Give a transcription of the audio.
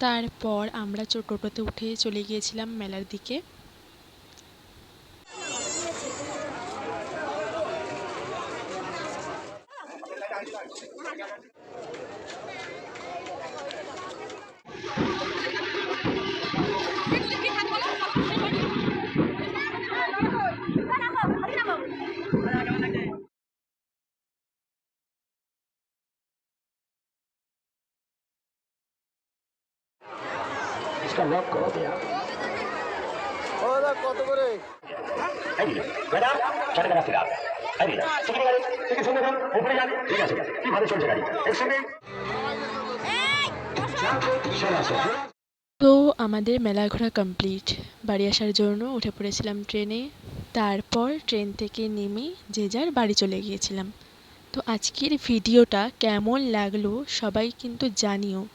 তারপর আমরা টোটোতে উঠে চলে গিয়েছিলাম মেলার দিকে। কত করে? তো আমাদের মেলা ঘোরা কমপ্লিট। বাড়ি আসার জন্য উঠে পড়েছিলাম ট্রেনে। তারপর ট্রেন থেকে নেমে যে যার বাড়ি চলে গিয়েছিলাম। তো আজকের ভিডিওটা কেমন লাগলো সবাই কিন্তু জানিও।